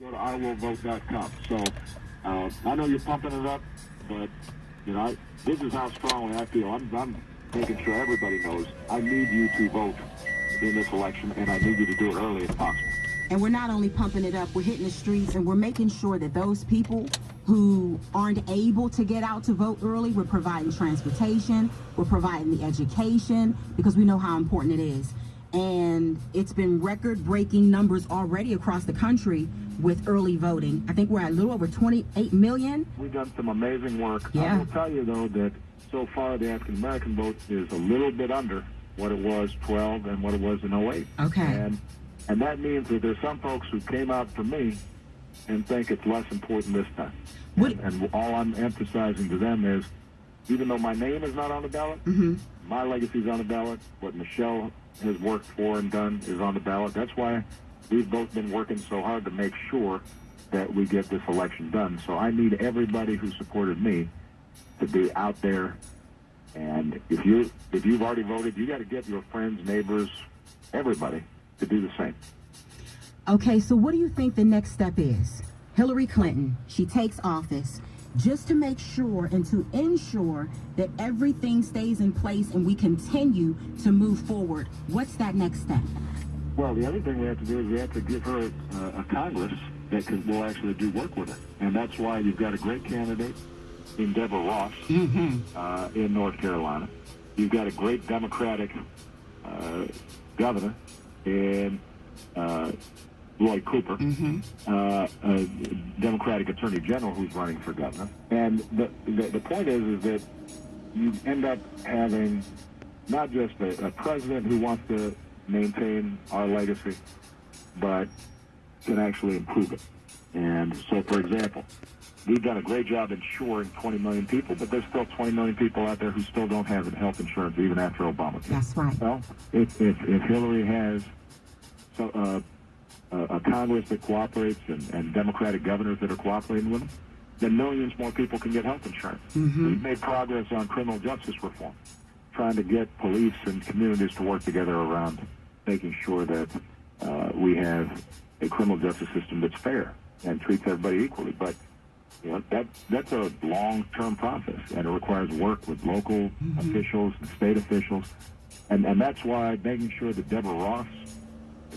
Go to Wbav.com. So I know you're pumping it up, but you know this is how strongly I feel. I'm making sure everybody knows I need you to vote in this election, and I need you to do it early as possible. And we're not only pumping it up, we're hitting the streets, and we're making sure that those people who aren't able to get out to vote early, we're providing transportation, we're providing the education, because we know how important it is. And it's been record-breaking numbers already across the country with early voting. I think we're at a little over 28 million. We've done some amazing work. Yeah. I will tell you, though, that so far the African-American vote is a little bit under what it was 12 and what it was in 08. Okay. And that means that there's some folks who came out for me and think it's less important this time. And all I'm emphasizing to them is, even though my name is not on the ballot, my legacy is on the ballot. What Michelle has worked for and done is on the ballot. That's why we've both been working so hard to make sure that we get this election done. So I need everybody who supported me to be out there. And if you've already voted, you got to get your friends, neighbors, everybody to do the same. Okay, so what do you think the next step is? Hillary Clinton, she takes office just to make sure and to ensure that everything stays in place and we continue to move forward. What's that next step? Well, the other thing we have to do is we have to give her a Congress that will actually do work with her. And that's why you've got a great candidate in Deborah Ross in North Carolina. You've got a great Democratic governor in Roy Cooper, a Democratic Attorney General who's running for governor. And the point is that you end up having not just a president who wants to maintain our legacy, but can actually improve it. And so, for example, we've done a great job insuring 20 million people, but there's still 20 million people out there who still don't have health insurance even after Obamacare. That's right. Well, if Hillary has a Congress that cooperates and Democratic governors that are cooperating with them, then millions more people can get health insurance. We've made progress on criminal justice reform, trying to get police and communities to work together around making sure that we have a criminal justice system that's fair and treats everybody equally. But you know, that's a long-term process, and it requires work with local officials and state officials. And that's why making sure that Deborah Ross,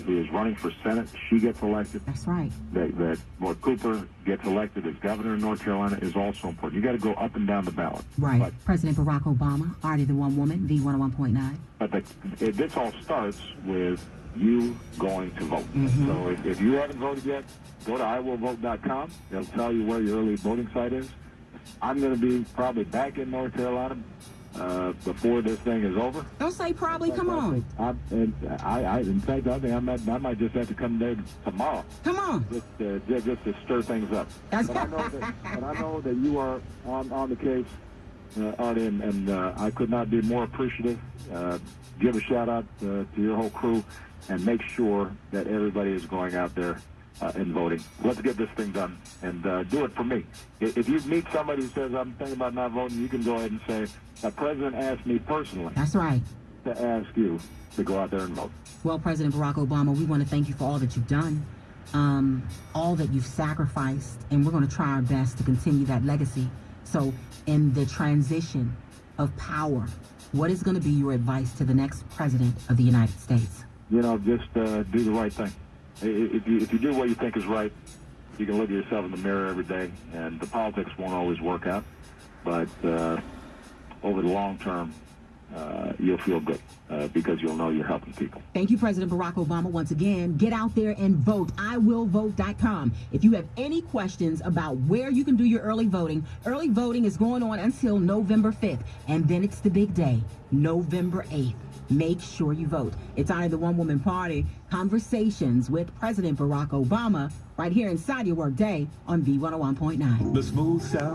who is running for Senate, she gets elected. That's right. That Roy Cooper gets elected as governor of North Carolina is also important. You got to go up and down the ballot. Right. But President Barack Obama, already the one woman, V101.9. But this all starts with you going to vote. So if you haven't voted yet, go to Wbav.com. It'll tell you where your early voting site is. I'm going to be probably back in North Carolina before this thing is over. Don't say probably, come on. In fact, I think I might just have to come there tomorrow. Come on. Just to stir things up. But I know that you are on the case, Artie, and I could not be more appreciative. Give a shout out to your whole crew and make sure that everybody is going out there and voting. Let's get this thing done, and do it for me. If you meet somebody who says, I'm thinking about not voting, you can go ahead and say, the president asked me personally. That's right. To ask you to go out there and vote. Well, President Barack Obama, we want to thank you for all that you've done, all that you've sacrificed, and we're going to try our best to continue that legacy. So in the transition of power, what is going to be your advice to the next president of the United States? You know, just do the right thing. If you do what you think is right, you can look at yourself in the mirror every day, and the politics won't always work out. But over the long term, you'll feel good because you'll know you're helping people. Thank you, President Barack Obama. Once again, get out there and vote. Iwillvote.com. If you have any questions about where you can do your early voting is going on until November 5th. And then it's the big day, November 8th. Make sure you vote. It's Honor the One Woman Party, Conversations with President Barack Obama, right here inside your workday on V101.9. The smooth sound.